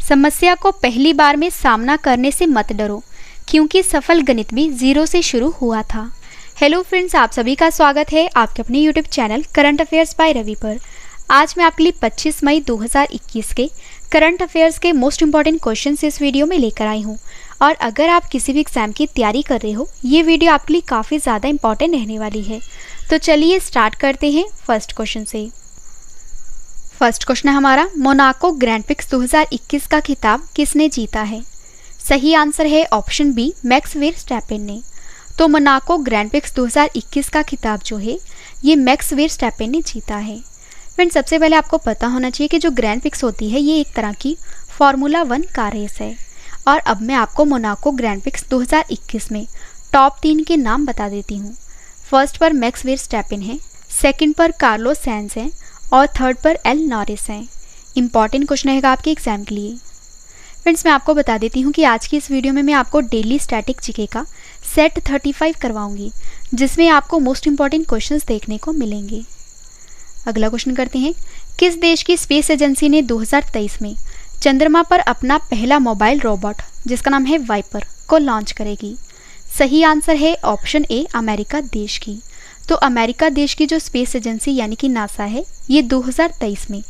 समस्या को पहली बार में सामना करने से मत डरो, क्योंकि सफल गणित भी जीरो से शुरू हुआ था। हेलो फ्रेंड्स, आप सभी का स्वागत है आपके अपने YouTube channel current affairs by Ravi पर। आज मैं आपके लिए 25 मई 2021 के करंट अफेयर्स के मोस्ट इंपॉर्टेंट क्वेश्चंस इस वीडियो में लेकर आई हूँ। और अगर आप किसी भी एग्जाम की तैयारी कर रहे हो, ये वीडियो आपके लिए काफ़ी ज़्यादा इंपॉर्टेंट रहने वाली है। तो चलिए स्टार्ट करते हैं फर्स्ट क्वेश्चन से। फर्स्ट क्वेश्चन है हमारा, मोनाको ग्रैंड प्रिक्स 2021 का खिताब किसने जीता है? सही आंसर है ऑप्शन बी, मैक्स वर्स्टैपेन ने। तो मोनाको ग्रैंड प्रिक्स 2021 का खिताब जो है ये मैक्स वर्स्टैपेन ने जीता है। फ्रेंड्स, सबसे पहले आपको पता होना चाहिए कि जो ग्रैंड प्रिक्स होती है ये एक तरह की फार्मूला 1 कार रेस है। और अब मैं आपको मोनाको ग्रैंड प्रिक्स 2021 में टॉप 3 के नाम बता देती हूँ। फर्स्ट पर मैक्स वर्स्टैपेन है, सेकंड पर कार्लोस साइंज है और थर्ड पर एल नॉरिस हैं। इंपॉर्टेंट क्वेश्चन रहेगा आपके एग्जाम के लिए। फ्रेंड्स, मैं आपको बता देती हूँ कि आज की इस वीडियो में मैं आपको डेली स्टैटिक जीके का सेट 35 करवाऊंगी, जिसमें आपको मोस्ट इंपॉर्टेंट क्वेश्चंस देखने को मिलेंगे। अगला क्वेश्चन करते हैं, किस देश की स्पेस एजेंसी ने 2023 में चंद्रमा पर अपना पहला मोबाइल रोबोट, जिसका नाम है वाइपर, को लॉन्च करेगी? सही आंसर है ऑप्शन ए, अमेरिका देश की। तो अमेरिका देश की जो स्पेस एजेंसी यानी कि नासा है, ये 2023 में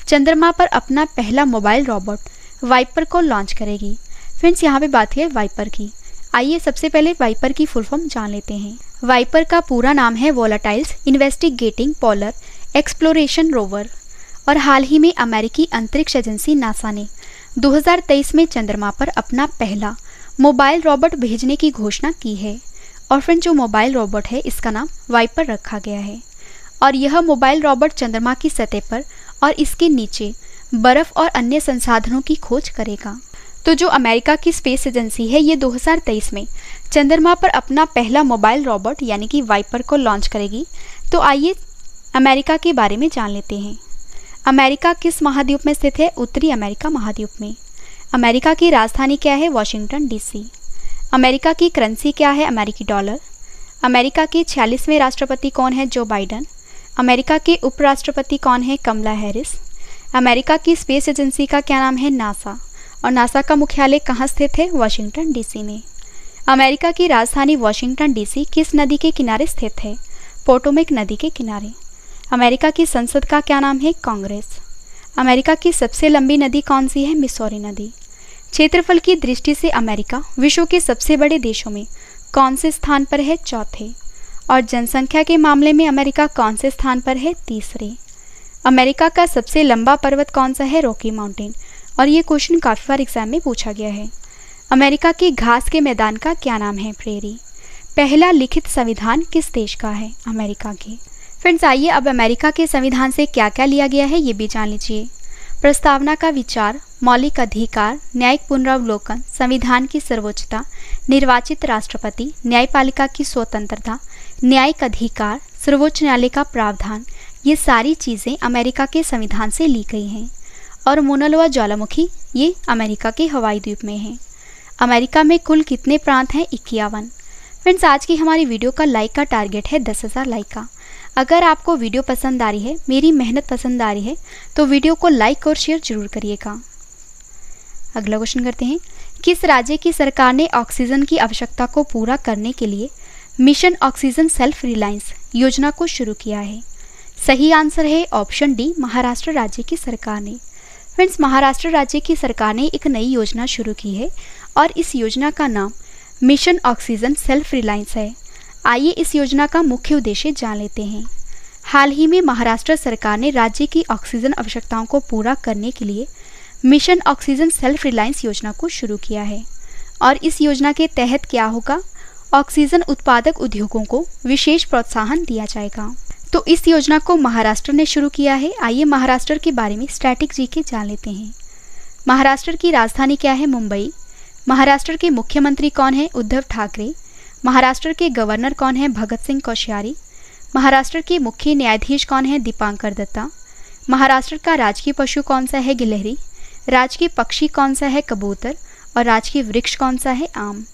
चंद्रमा पर अपना पहला मोबाइल रोबोट वाइपर को लॉन्च करेगी। फ्रेंड्स, यहाँ पे बात है वाइपर की। आइए सबसे पहले वाइपर की फुल फॉर्म जान लेते हैं। वाइपर का पूरा नाम है वोलाटाइल्स इन्वेस्टिगेटिंग पोलर एक्सप्लोरेशन रोवर। और हाल ही में अमेरिकी अंतरिक्ष एजेंसी नासा ने 2023 में चंद्रमा पर अपना पहला मोबाइल रोबोट भेजने की घोषणा की है। और फ्रेंड, जो मोबाइल रोबोट है इसका नाम वाइपर रखा गया है। और यह मोबाइल रोबोट चंद्रमा की सतह पर और इसके नीचे बर्फ और अन्य संसाधनों की खोज करेगा। तो जो अमेरिका की स्पेस एजेंसी है ये 2023 में चंद्रमा पर अपना पहला मोबाइल रोबोट यानी कि वाइपर को लॉन्च करेगी। तो आइए अमेरिका के बारे में जान लेते हैं। अमेरिका किस महाद्वीप में स्थित है? उत्तरी अमेरिका महाद्वीप में। अमेरिका की राजधानी क्या है? Washington DC. अमेरिका की करेंसी क्या है? अमेरिकी डॉलर। अमेरिका के 46वें राष्ट्रपति कौन है? जो बाइडन। अमेरिका के उपराष्ट्रपति कौन है? कमला हैरिस। अमेरिका की स्पेस एजेंसी का क्या नाम है? नासा। और नासा का मुख्यालय कहाँ स्थित है? वाशिंगटन डीसी में। अमेरिका की राजधानी वाशिंगटन डीसी किस नदी के किनारे स्थित है? पोटोमेक नदी के किनारे। अमेरिका की संसद का क्या नाम है? कांग्रेस। अमेरिका की सबसे लंबी नदी कौन सी है? मिसौरी नदी। क्षेत्रफल की दृष्टि से अमेरिका विश्व के सबसे बड़े देशों में कौन से स्थान पर है? चौथे। और जनसंख्या के मामले में अमेरिका कौन से स्थान पर है? तीसरे। अमेरिका का सबसे लंबा पर्वत कौन सा है? Rocky mountain. और ये क्वेश्चन काफ़ी बार एग्जाम में पूछा गया है। अमेरिका की घास के मैदान का क्या नाम है? प्रेरी। पहला लिखित संविधान किस देश का है? अमेरिका के। फ्रेंड्स, आइए अब अमेरिका के संविधान से क्या क्या लिया गया है ये भी जान लीजिए। प्रस्तावना का विचार, मौलिक अधिकार, न्यायिक पुनरावलोकन, संविधान की सर्वोच्चता, निर्वाचित राष्ट्रपति, न्यायपालिका की स्वतंत्रता, न्यायिक अधिकार, सर्वोच्च न्यायालय का प्रावधान, ये सारी चीज़ें अमेरिका के संविधान से ली गई हैं। और मोनालोआ ज्वालामुखी ये अमेरिका के हवाई द्वीप में है। अमेरिका में कुल कितने प्रांत हैं? 51। फ्रेंड्स, आज की हमारी वीडियो का लाइक का टारगेट है 10,000 लाइक का। अगर आपको वीडियो पसंद आ रही है, मेरी मेहनत पसंद आ रही है, तो वीडियो को लाइक और शेयर जरूर करिएगा। अगला क्वेश्चन करते हैं, किस राज्य की सरकार ने ऑक्सीजन की आवश्यकता को पूरा करने के लिए मिशन ऑक्सीजन सेल्फ रिलायंस योजना को शुरू किया है? सही आंसर है ऑप्शन डी, महाराष्ट्र राज्य की सरकार ने। फ्रेंड्स, महाराष्ट्र राज्य की सरकार ने एक नई योजना शुरू की है और इस योजना का नाम मिशन ऑक्सीजन सेल्फ रिलायंस है। आइए इस योजना का मुख्य उद्देश्य जान लेते हैं। हाल ही में महाराष्ट्र सरकार ने राज्य की ऑक्सीजन आवश्यकताओं को पूरा करने के लिए मिशन ऑक्सीजन सेल्फ रिलायंस योजना को शुरू किया है। और इस योजना के तहत क्या होगा? ऑक्सीजन उत्पादक उद्योगों को विशेष प्रोत्साहन दिया जाएगा। तो इस योजना को महाराष्ट्र ने शुरू किया है। आइए महाराष्ट्र के बारे में स्टैटिक जीके जान लेते हैं। महाराष्ट्र की राजधानी क्या है? मुंबई। महाराष्ट्र के मुख्यमंत्री कौन है? उद्धव ठाकरे। महाराष्ट्र के गवर्नर कौन है? भगत सिंह कोश्यारी। महाराष्ट्र के मुख्य न्यायाधीश कौन है? दीपांकर दत्ता। महाराष्ट्र का राजकीय पशु कौन सा है? गिलहरी। राजकीय पक्षी कौन सा है? कबूतर। और राजकीय वृक्ष कौन सा है? आम।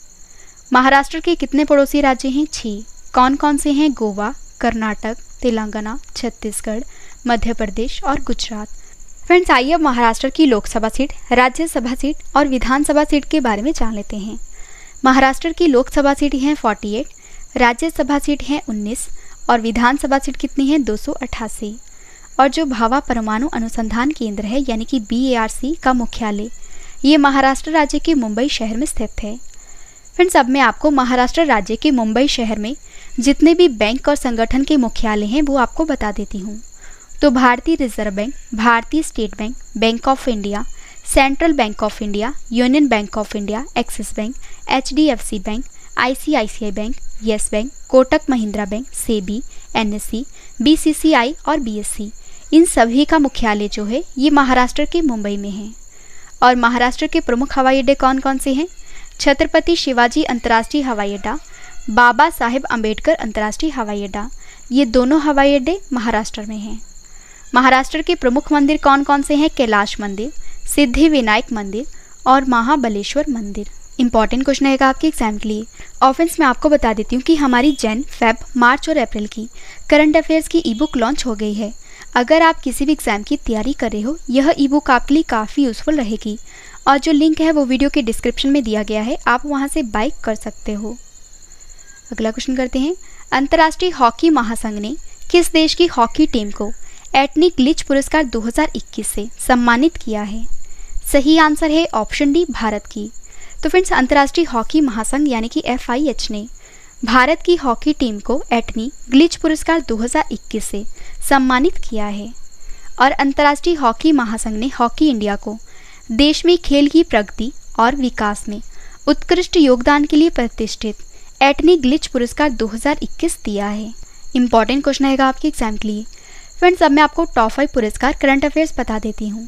महाराष्ट्र के कितने पड़ोसी राज्य हैं? 6। कौन कौन से हैं? गोवा, कर्नाटक, तेलंगाना, छत्तीसगढ़, मध्य प्रदेश और गुजरात। फ्रेंड्स आइए अब महाराष्ट्र की लोकसभा सीट, राज्यसभा सीट और विधानसभा सीट के बारे में जान लेते हैं। महाराष्ट्र की लोकसभा सीट हैं 48, राज्यसभा सीट हैं 19 और विधानसभा सीट कितनी है 288। और जो भाभा परमाणु अनुसंधान केंद्र है यानी कि BARC का मुख्यालय ये महाराष्ट्र राज्य के मुंबई शहर में स्थित है। फ्रेंड्स अब मैं आपको महाराष्ट्र राज्य के मुंबई शहर में जितने भी बैंक और संगठन के मुख्यालय हैं वो आपको बता देती हूँ। तो भारतीय रिजर्व बैंक, भारतीय state bank, bank of India, central bank of India, union bank of India, axis bank, HDFC bank, ICICI bank, yes bank, Kotak Mahindra bank, SEBI, NSE, BCCI और BSE इन सभी का मुख्यालय जो है ये महाराष्ट्र के मुंबई में है। और महाराष्ट्र के प्रमुख हवाई अड्डे कौन कौन से हैं? छत्रपति शिवाजी अंतर्राष्ट्रीय हवाई अड्डा, बाबा साहेब अम्बेडकर अंतर्राष्ट्रीय हवाई अड्डा, ये दोनों हवाई अड्डे महाराष्ट्र में हैं। महाराष्ट्र के प्रमुख मंदिर कौन कौन से हैं? कैलाश मंदिर, सिद्धि विनायक मंदिर और महाबलेश्वर मंदिर। इंपॉर्टेंट क्वेश्चन रहेगा आपके एग्जाम के लिए। और फ्रेंड्स मैं आपको बता देती हूँ कि हमारी जैन, फेब, मार्च और अप्रैल की करंट अफेयर्स की ई-बुक लॉन्च हो गई है। अगर आप किसी भी एग्जाम की तैयारी कर रहे हो यह ई-बुक आपके लिए काफ़ी यूजफुल रहेगी और जो लिंक है वो वीडियो के डिस्क्रिप्शन में दिया गया है, आप वहाँ से बाय कर सकते हो। अगला क्वेश्चन करते हैं। अंतर्राष्ट्रीय हॉकी महासंघ ने किस देश की हॉकी टीम को एटनी ग्लिच पुरस्कार 2021 से सम्मानित किया है? सही आंसर है ऑप्शन डी, भारत की। तो फ्रेंड्स अंतर्राष्ट्रीय हॉकी महासंघ यानी कि FIH ने भारत की हॉकी टीम को एटनी ग्लिच पुरस्कार 2021 से सम्मानित किया है। और अंतर्राष्ट्रीय हॉकी महासंघ ने हॉकी इंडिया को देश में खेल की प्रगति और विकास में उत्कृष्ट योगदान के लिए प्रतिष्ठित एटनी ग्लिच पुरस्कार 2021 दिया है। इंपॉर्टेंट क्वेश्चन रहेगा आपके एग्जाम के लिए। फ्रेंड्स अब मैं आपको टॉप 5 पुरस्कार करंट अफेयर्स बता देती हूँ।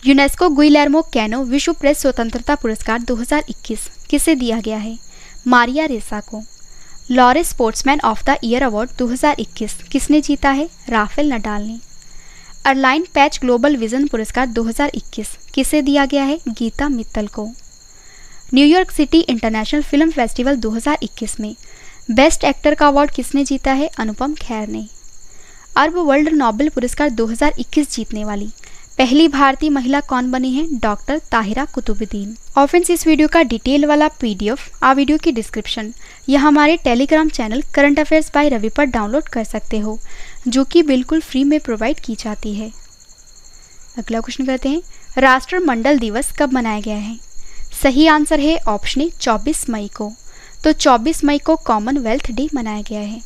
यूनेस्को गुइलेर्मो कैनो विश्व प्रेस स्वतंत्रता पुरस्कार 2021 किसे दिया गया है? मारिया रेसा को। Laureus sportsman of the year award 2021 किसने जीता है? राफेल नडाल ने। अर्लाइन पैच ग्लोबल विजन पुरस्कार 2021 किसे दिया गया है? गीता मित्तल को। New York city international film festival 2021 में बेस्ट एक्टर का अवार्ड किसने जीता है? अनुपम खेर ने। अरब वर्ल्ड नोबेल पुरस्कार 2021 जीतने वाली पहली भारतीय महिला कौन बनी है? डॉक्टर ताहिरा कुतुबुद्दीन। और फ्रेंड्स इस वीडियो का डिटेल वाला PDF आप वीडियो की डिस्क्रिप्शन या हमारे Telegram channel current affairs by Ravi पर डाउनलोड कर सकते हो जो कि बिल्कुल फ्री में प्रोवाइड की जाती है। अगला क्वेश्चन करते हैं। राष्ट्रमंडल दिवस कब मनाया गया है? सही आंसर है ऑप्शन ए 24 मई को। तो 24 मई को कॉमनवेल्थ डे मनाया गया है।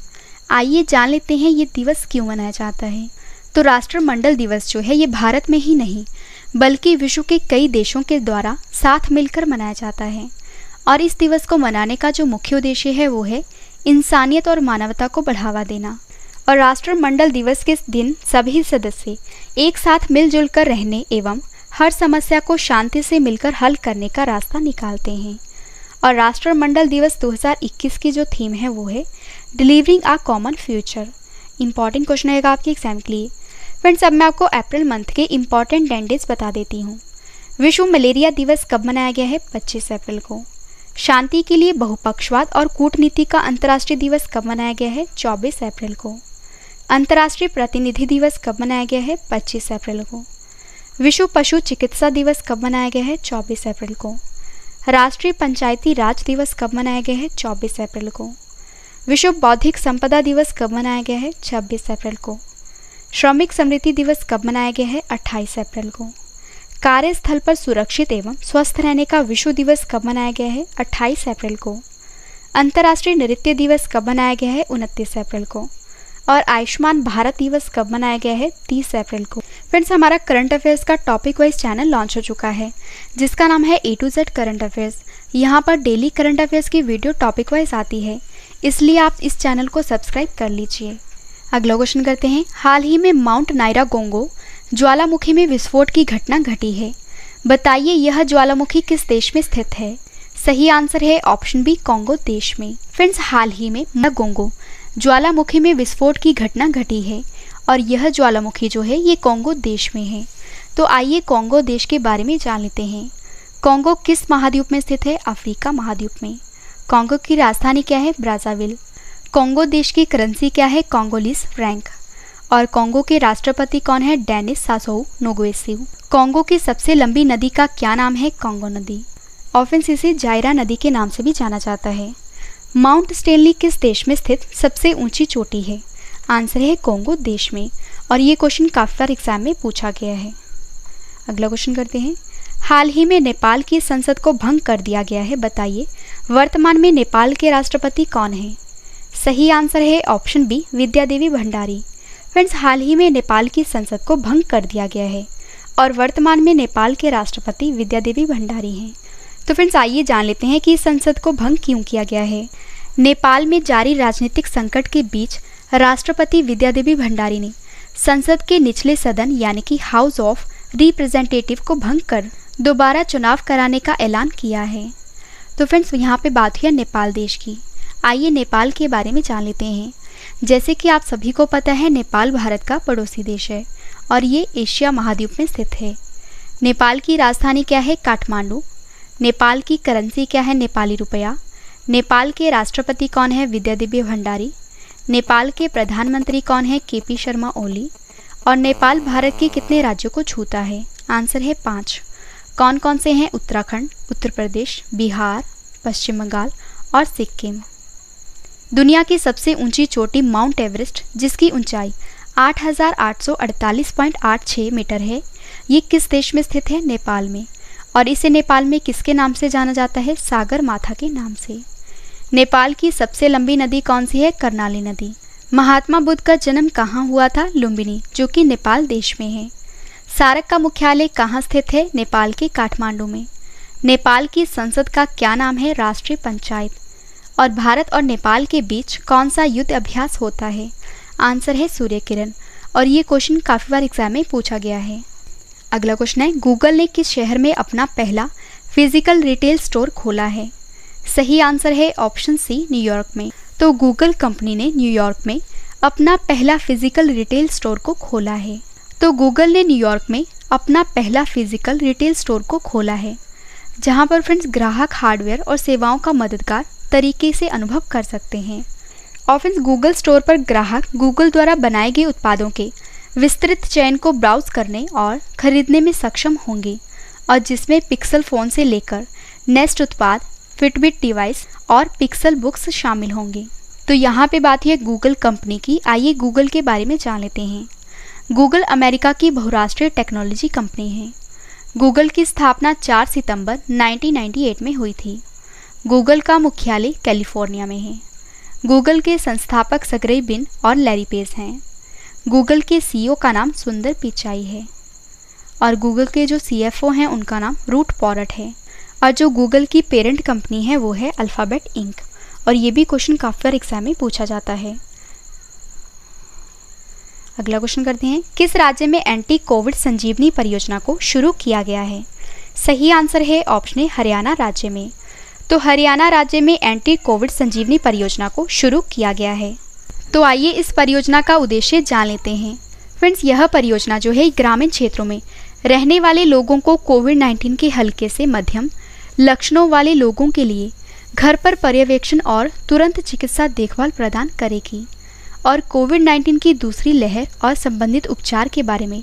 आइए जान लेते हैं ये दिवस क्यों मनाया जाता है। तो राष्ट्रमंडल दिवस जो है ये भारत में ही नहीं बल्कि विश्व के कई देशों के द्वारा साथ मिलकर मनाया जाता है। और इस दिवस को मनाने का जो मुख्य उद्देश्य है वो है इंसानियत और मानवता को बढ़ावा देना। और राष्ट्रमंडल दिवस के दिन सभी सदस्य एक साथ मिलजुल कर रहने एवं हर समस्या को शांति से मिलकर हल करने का रास्ता निकालते हैं। और राष्ट्रमंडल दिवस 2021 की जो थीम है वो है delivering a common future. Important question रहेगा आपके एग्जाम के लिए। फ्रेंड्स अब मैं आपको अप्रैल मंथ के इंपॉर्टेंट डेट्स बता देती हूँ। विश्व मलेरिया दिवस कब मनाया गया है? 25 अप्रैल को। शांति के लिए बहुपक्षवाद और कूटनीति का अंतर्राष्ट्रीय दिवस कब मनाया गया है? 24 अप्रैल को। अंतर्राष्ट्रीय प्रतिनिधि दिवस कब मनाया गया है? 25 अप्रैल को। विश्व पशु चिकित्सा दिवस कब मनाया गया है? 24 अप्रैल को। राष्ट्रीय पंचायती राज दिवस कब मनाया गया है? 24 अप्रैल को। विश्व बौद्धिक संपदा दिवस कब मनाया गया है? 26 अप्रैल को। श्रमिक समृद्धि दिवस कब मनाया गया है? 28 अप्रैल को। कार्यस्थल पर सुरक्षित एवं स्वस्थ रहने का विश्व दिवस कब मनाया गया है? 28 अप्रैल को। अंतर्राष्ट्रीय नृत्य दिवस कब मनाया गया है? 29 अप्रैल को। और आयुष्मान भारत दिवस कब मनाया गया है? 30 अप्रैल को। फ्रेंड्स हमारा करंट अफेयर्स का टॉपिक वाइज चैनल लॉन्च हो चुका है जिसका नाम है A to Z current affairs. यहाँ पर डेली करंट अफेयर्स की वीडियो टॉपिक वाइज आती है, इसलिए आप इस चैनल को सब्सक्राइब कर लीजिए। अगला क्वेश्चन करते हैं। हाल ही में माउंट नायरागोंगो ज्वालामुखी में विस्फोट की घटना घटी है। बताइए यह ज्वालामुखी किस देश में स्थित है? सही आंसर है ऑप्शन बी, कॉन्गो देश में। फ्रेंड्स हाल ही में नायरागोंगो ज्वालामुखी में विस्फोट की घटना घटी है और यह ज्वालामुखी जो है ये कॉन्गो देश में है। तो आइए कॉन्गो देश के बारे में जान लेते हैं। कॉन्गो किस महाद्वीप में स्थित है? अफ्रीका महाद्वीप में। कॉन्गो की राजधानी क्या है? ब्राज़ाविल। कॉन्गो देश की करेंसी क्या है? कॉन्गोलीज फ्रैंक। और कॉन्गो के राष्ट्रपति कौन है? डेनिस सासोऊ नोगुएसी। कॉन्गो की सबसे लंबी नदी का क्या नाम है? कॉन्गो नदी। और फ्रेंड्स इसे जायरा नदी के नाम से भी जाना जाता है। माउंट स्टेनली किस देश में स्थित सबसे ऊंची चोटी है? आंसर है कॉन्गो देश में। और ये क्वेश्चन काफी बार एग्जाम में पूछा गया है। अगला क्वेश्चन करते हैं। हाल ही में नेपाल की संसद को भंग कर दिया गया है, बताइए वर्तमान में नेपाल के राष्ट्रपति कौन है? सही आंसर है ऑप्शन बी, विद्या देवी भंडारी। फ्रेंड्स हाल ही में नेपाल की संसद को भंग कर दिया गया है और वर्तमान में नेपाल के राष्ट्रपति विद्या देवी भंडारी हैं। तो फ्रेंड्स आइए जान लेते हैं कि संसद को भंग क्यों किया गया है। नेपाल में जारी राजनीतिक संकट के बीच राष्ट्रपति विद्या देवी भंडारी ने संसद के निचले सदन यानी कि हाउस ऑफ रिप्रेजेंटेटिव को भंग कर दोबारा चुनाव कराने का ऐलान किया है। तो फ्रेंड्स यहाँ पे बात हुई नेपाल देश की। आइए नेपाल के बारे में जान लेते हैं। जैसे कि आप सभी को पता है, नेपाल भारत का पड़ोसी देश है और ये एशिया महाद्वीप में स्थित है। नेपाल की राजधानी क्या है? काठमांडू। नेपाल की करेंसी क्या है? नेपाली रुपया। नेपाल के राष्ट्रपति कौन है? विद्या देवी भंडारी। नेपाल के प्रधानमंत्री कौन है? केपी शर्मा ओली। और नेपाल भारत के कितने राज्यों को छूता है? आंसर है 5। कौन कौन से हैं? उत्तराखंड, उत्तर प्रदेश, बिहार, पश्चिम बंगाल और सिक्किम। दुनिया की सबसे ऊंची चोटी माउंट एवरेस्ट, जिसकी ऊंचाई 8,848.86 मीटर है, ये किस देश में स्थित है? नेपाल में। और इसे नेपाल में किसके नाम से जाना जाता है? सागर माथा के नाम से। नेपाल की सबसे लंबी नदी कौन सी है? कर्णाली नदी। महात्मा बुद्ध का जन्म कहाँ हुआ था? लुम्बिनी, जो कि नेपाल देश में है। सार्क का मुख्यालय कहाँ स्थित है? नेपाल के काठमांडू में। नेपाल की संसद का क्या नाम है? राष्ट्रीय पंचायत। और भारत और नेपाल के बीच कौन सा युद्ध अभ्यास होता है? आंसर है सूर्य किरण। और ये क्वेश्चन काफ़ी बार एग्जाम में पूछा गया है। अगला क्वेश्चन है, गूगल ने किस शहर में अपना पहला फिजिकल रिटेल स्टोर खोला है? सही आंसर है ऑप्शन सी, न्यूयॉर्क में। तो गूगल कंपनी ने न्यूयॉर्क में अपना पहला फिजिकल रिटेल स्टोर को खोला है। तो गूगल ने न्यूयॉर्क में अपना पहला फिजिकल रिटेल स्टोर को खोला है, जहां पर फ्रेंड्स ग्राहक हार्डवेयर और सेवाओं का मददगार तरीके से अनुभव कर सकते हैं। और फ्रेंड्स गूगल स्टोर पर ग्राहक गूगल द्वारा बनाए गए उत्पादों के विस्तृत चयन को ब्राउज करने और खरीदने में सक्षम होंगे, और जिसमें पिक्सल फ़ोन से लेकर नेस्ट उत्पाद, फिटबिट डिवाइस और पिक्सल बुक्स शामिल होंगे। तो यहाँ पे बात है गूगल कंपनी की। आइए गूगल के बारे में जान लेते हैं। गूगल अमेरिका की बहुराष्ट्रीय टेक्नोलॉजी कंपनी है। गूगल की स्थापना 4 सितंबर 1998 में हुई थी। गूगल का मुख्यालय कैलिफोर्निया में है। गूगल के संस्थापक सर्गेई ब्रिन और लैरी पेज हैं। गूगल के सीईओ का नाम सुंदर पिचाई है और गूगल के जो सीएफओ हैं उनका नाम रूट पोर्ट है। और जो गूगल की पेरेंट कंपनी है वो है अल्फ़ाबेट इंक। और ये भी क्वेश्चन काफ़ी बार एग्जाम में पूछा जाता है। अगला क्वेश्चन करते हैं, किस राज्य में एंटी कोविड संजीवनी परियोजना को शुरू किया गया है? सही आंसर है ऑप्शन ए, हरियाणा राज्य में। तो हरियाणा राज्य में एंटी कोविड संजीवनी परियोजना को शुरू किया गया है। तो आइए इस परियोजना का उद्देश्य जान लेते हैं। फ्रेंड्स यह परियोजना जो है ग्रामीण क्षेत्रों में रहने वाले लोगों को कोविड-19 के हल्के से मध्यम लक्षणों वाले लोगों के लिए घर पर पर्यवेक्षण और तुरंत चिकित्सा देखभाल प्रदान करेगी और कोविड-19 की दूसरी लहर और संबंधित उपचार के बारे में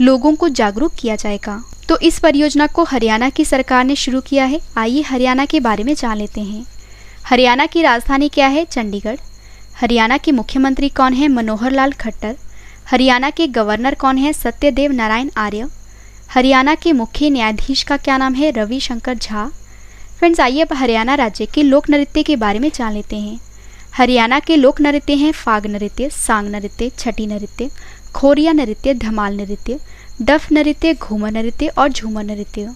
लोगों को जागरूक किया जाएगा। तो इस परियोजना को हरियाणा की सरकार ने शुरू किया है। आइए हरियाणा के बारे में जान लेते हैं। हरियाणा की राजधानी क्या है? चंडीगढ़। हरियाणा के मुख्यमंत्री कौन है? मनोहर लाल खट्टर। हरियाणा के गवर्नर कौन है? सत्यदेव नारायण आर्य। हरियाणा के मुख्य न्यायाधीश का क्या नाम है? रवि शंकर झा। फ्रेंड्स आइए अब हरियाणा राज्य के लोक नृत्य के बारे में जान लेते हैं। हरियाणा के लोक नृत्य हैं फाग नृत्य, सांग नृत्य, छठी नृत्य, खोरिया नृत्य, धमाल नृत्य, डफ नृत्य, घूमर नृत्य और झूमर नृत्य।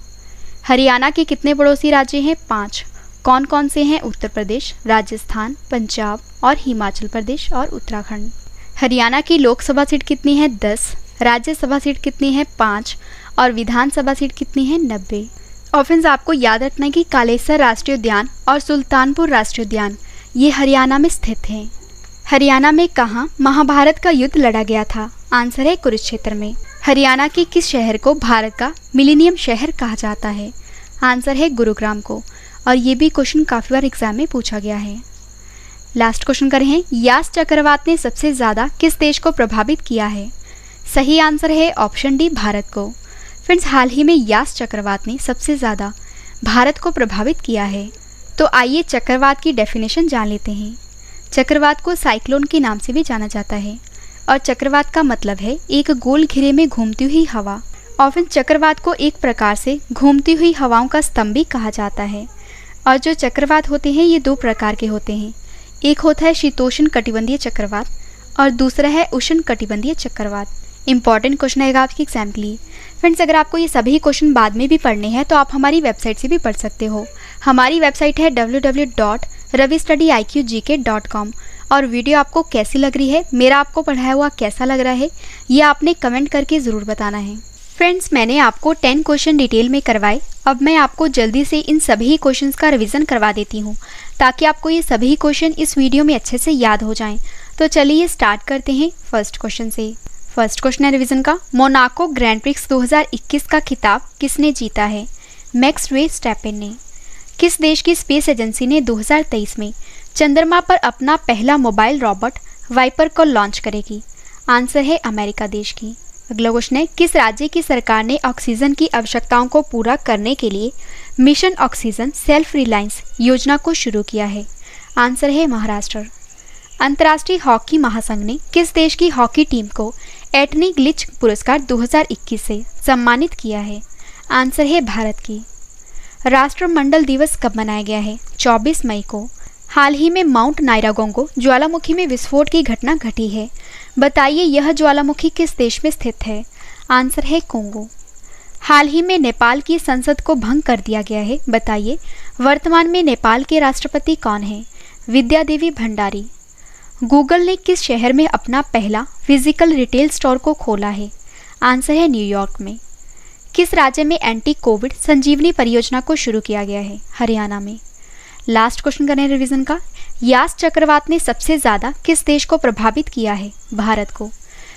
हरियाणा के कितने पड़ोसी राज्य हैं? 5। कौन कौन से हैं? उत्तर प्रदेश, राजस्थान, पंजाब और हिमाचल प्रदेश और उत्तराखंड। हरियाणा की लोकसभा सीट कितनी है? 10। राज्यसभा सीट कितनी है? 5 और विधानसभा सीट कितनी है? 90। और फ्रेंड्स आपको याद रखना है कि कालेसर राष्ट्रीय उद्यान और सुल्तानपुर राष्ट्रीय उद्यान ये हरियाणा में स्थित हैं। हरियाणा में कहाँ महाभारत का युद्ध लड़ा गया था? आंसर है कुरुक्षेत्र में। हरियाणा के किस शहर को भारत का मिलेनियम शहर कहा जाता है? आंसर है गुरुग्राम को। और ये भी क्वेश्चन काफ़ी बार एग्जाम में पूछा गया है। लास्ट क्वेश्चन कर रहे हैं, यास चक्रवात ने सबसे ज़्यादा किस देश को प्रभावित किया है? सही आंसर है ऑप्शन डी, भारत को। फ्रेंड्स, हाल ही में यास चक्रवात ने सबसे ज़्यादा भारत को प्रभावित किया है। तो आइए चक्रवात की डेफिनेशन जान लेते हैं। चक्रवात को साइक्लोन के नाम से भी जाना जाता है और चक्रवात का मतलब है एक गोल घेरे में घूमती हुई हवा। और फिर चक्रवात को एक प्रकार से घूमती हुई हवाओं का स्तंभ भी कहा जाता है। और जो चक्रवात होते हैं ये दो प्रकार के होते हैं, एक होता है शीतोष्ण कटिबंधीय चक्रवात और दूसरा है उष्ण कटिबंधीय चक्रवात। इंपॉर्टेंट क्वेश्चन आएगा आपके एग्जाम के लिए। फ्रेंड्स, अगर आपको ये सभी क्वेश्चन बाद में भी पढ़ने हैं तो आप हमारी वेबसाइट से भी पढ़ सकते हो। हमारी वेबसाइट है www.ravistudyIQGK.com। और वीडियो आपको कैसी लग रही है, मेरा आपको पढ़ाया हुआ कैसा लग रहा है, ये आपने कमेंट करके ज़रूर बताना है। फ्रेंड्स, मैंने आपको 10 क्वेश्चन डिटेल में करवाए। अब मैं आपको जल्दी से इन सभी क्वेश्चंस का रिवीजन करवा देती हूँ ताकि आपको ये सभी क्वेश्चन इस वीडियो में अच्छे से याद हो जाएं। तो चलिए स्टार्ट करते हैं फर्स्ट क्वेश्चन से। फर्स्ट क्वेश्चन है रिवीजन का, मोनाको ग्रैंड प्रिक्स 2021 का खिताब किसने जीता है? मैक्स वर्स्टैपेन ने। किस देश की स्पेस एजेंसी ने 2023 में चंद्रमा पर अपना पहला मोबाइल रोबोट वाइपर को लॉन्च करेगी? आंसर है अमेरिका देश की। अगला क्वेश्चन है, किस राज्य की सरकार ने ऑक्सीजन की आवश्यकताओं को पूरा करने के लिए मिशन ऑक्सीजन सेल्फ रिलायंस योजना को शुरू किया है? आंसर है महाराष्ट्र। अंतर्राष्ट्रीय हॉकी महासंघ ने किस देश की हॉकी टीम को एटनी ग्लिच पुरस्कार 2021 से सम्मानित किया है? आंसर है भारत की। राष्ट्रमंडल दिवस कब मनाया गया है? 24 मई को। हाल ही में माउंट नायरागोंगो ज्वालामुखी में विस्फोट की घटना घटी है। बताइए यह ज्वालामुखी किस देश में स्थित है? आंसर है कोंगो। हाल ही में नेपाल की संसद को भंग कर दिया गया है। बताइए वर्तमान में नेपाल के राष्ट्रपति कौन हैं? विद्या देवी भंडारी। गूगल ने किस शहर में अपना पहला फिजिकल रिटेल स्टोर को खोला है? आंसर है न्यूयॉर्क में। किस राज्य में एंटी कोविड संजीवनी परियोजना को शुरू किया गया है? हरियाणा में। लास्ट क्वेश्चन करें रिवीजन का, यास चक्रवात ने सबसे ज़्यादा किस देश को प्रभावित किया है? भारत को।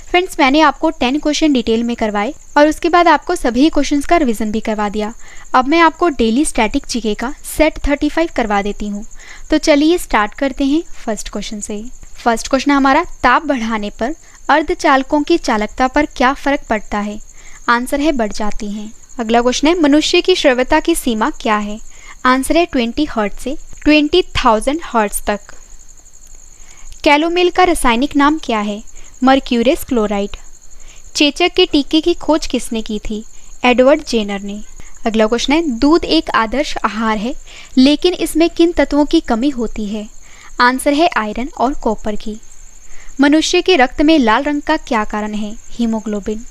फ्रेंड्स, मैंने आपको 10 क्वेश्चन डिटेल में करवाए और उसके बाद आपको सभी क्वेश्चंस का रिवीजन भी करवा दिया। अब मैं आपको डेली स्टैटिक जीके का सेट 35 करवा देती हूँ। तो चलिए स्टार्ट करते हैं फर्स्ट क्वेश्चन से। फर्स्ट क्वेश्चन है हमारा, ताप बढ़ाने पर अर्धचालकों की चालकता पर क्या फर्क पड़ता है? आंसर है बढ़ जाती हैं। अगला क्वेश्चन है, मनुष्य की श्रव्यता की सीमा क्या है? आंसर है 20 हर्ट्ज से 20,000 हर्ट्ज तक। कैलोमेल का रासायनिक नाम क्या है? Mercurius chloride. चेचक के टीके की खोज किसने की थी? एडवर्ड जेनर ने। अगला क्वेश्चन है, दूध एक आदर्श आहार है लेकिन इसमें किन तत्वों की कमी होती है? आंसर है आयरन और कॉपर की। मनुष्य के रक्त में लाल रंग का क्या कारण है? हीमोग्लोबिन।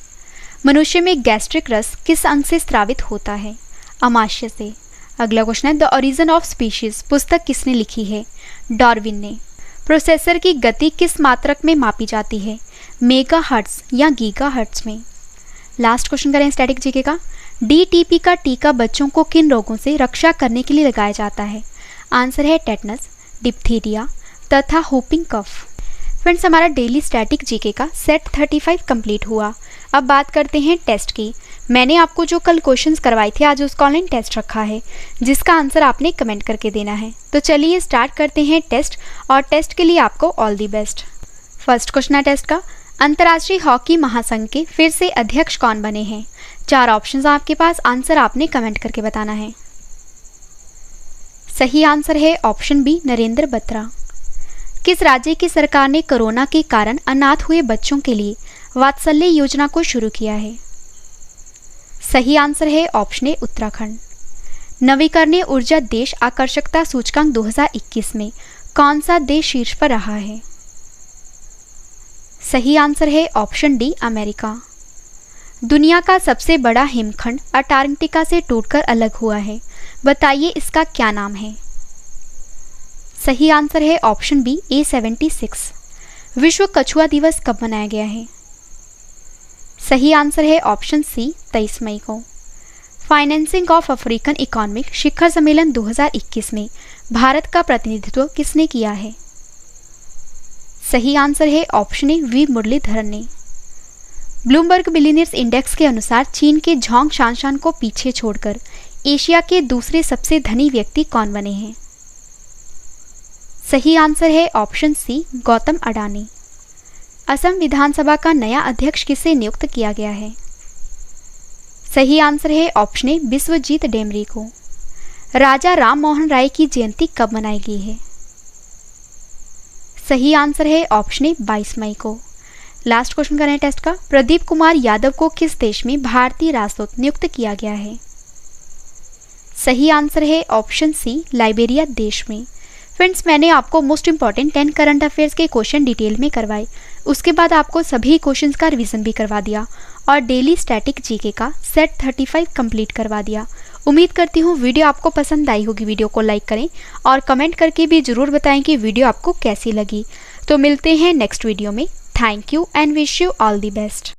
मनुष्य में गैस्ट्रिक रस किस अंग से स्रावित होता है? अमाशय से। अगला क्वेश्चन है, द ओरिजिन ऑफ स्पीशीज पुस्तक किसने लिखी है? डार्विन ने। प्रोसेसर की गति किस मात्रक में मापी जाती है? मेगा हर्ट्ज या गीगा हर्ट्ज में। लास्ट क्वेश्चन करें स्टैटिक जीके का, DTP का टीका बच्चों को किन रोगों से रक्षा करने के लिए लगाया जाता है? आंसर है टेटनस, डिप्थीरिया तथा होपिंग कफ। फ्रेंड्स, हमारा डेली स्टैटिक जीके का सेट 35 कंप्लीट हुआ। अब बात करते हैं टेस्ट की। मैंने आपको जो कल क्वेश्चंस करवाए थे आज उसका ऑनलाइन टेस्ट रखा है जिसका आंसर आपने कमेंट करके देना है। तो चलिए स्टार्ट करते हैं टेस्ट और टेस्ट के लिए आपको all the best. First question है टेस्ट का, अंतर्राष्ट्रीय हॉकी महासंघ के फिर से अध्यक्ष कौन बने हैं? 4 ऑप्शंस आपके पास, आंसर आपने कमेंट करके बताना है। सही आंसर है ऑप्शन बी, नरेंद्र बत्रा। किस राज्य की सरकार ने कोरोना के कारण अनाथ हुए बच्चों के लिए वात्सल्य योजना को शुरू किया है? सही आंसर है ऑप्शन ए, उत्तराखंड। नवीकरणीय ऊर्जा देश आकर्षकता सूचकांक 2021 में कौन सा देश शीर्ष पर रहा है? सही आंसर है ऑप्शन डी, अमेरिका। दुनिया का सबसे बड़ा हिमखंड अंटार्कटिका से टूटकर अलग हुआ है। बताइए इसका क्या नाम है? सही आंसर है ऑप्शन बी, A76। विश्व कछुआ दिवस कब मनाया गया है? सही आंसर है ऑप्शन सी, 23 मई को। फाइनेंसिंग ऑफ अफ्रीकन इकोनॉमिक शिखर सम्मेलन 2021 में भारत का प्रतिनिधित्व किसने किया है? सही आंसर है ऑप्शन ए, वी मुरलीधरन ने। ब्लूमबर्ग बिलियनियर्स इंडेक्स के अनुसार चीन के झोंग शानशान को पीछे छोड़कर एशिया के दूसरे सबसे धनी व्यक्ति कौन बने हैं? सही आंसर है ऑप्शन सी गौतम अडानी। असम विधानसभा का नया अध्यक्ष किसे नियुक्त किया गया है? सही आंसर है ऑप्शन ए विश्वजीत डेमरी को। राजा राम मोहन राय की जयंती कब मनाई गई है? सही आंसर है ऑप्शन ए 22 मई को। लास्ट क्वेश्चन करें टेस्ट का। प्रदीप कुमार यादव को किस देश में भारतीय राजदूत नियुक्त किया गया है? सही आंसर है ऑप्शन सी लाइबेरिया देश में। फ्रेंड्स, मैंने आपको मोस्ट इंपॉर्टेंट 10 करंट अफेयर्स के क्वेश्चन डिटेल में करवाए, उसके बाद आपको सभी क्वेश्चंस का रिवीजन भी करवा दिया और डेली स्टैटिक जीके का सेट 35 कंप्लीट करवा दिया। उम्मीद करती हूँ वीडियो आपको पसंद आई होगी। वीडियो को लाइक करें और कमेंट करके भी ज़रूर बताएं कि वीडियो आपको कैसी लगी। तो मिलते हैं नेक्स्ट वीडियो में। Thank you and wish you all the best.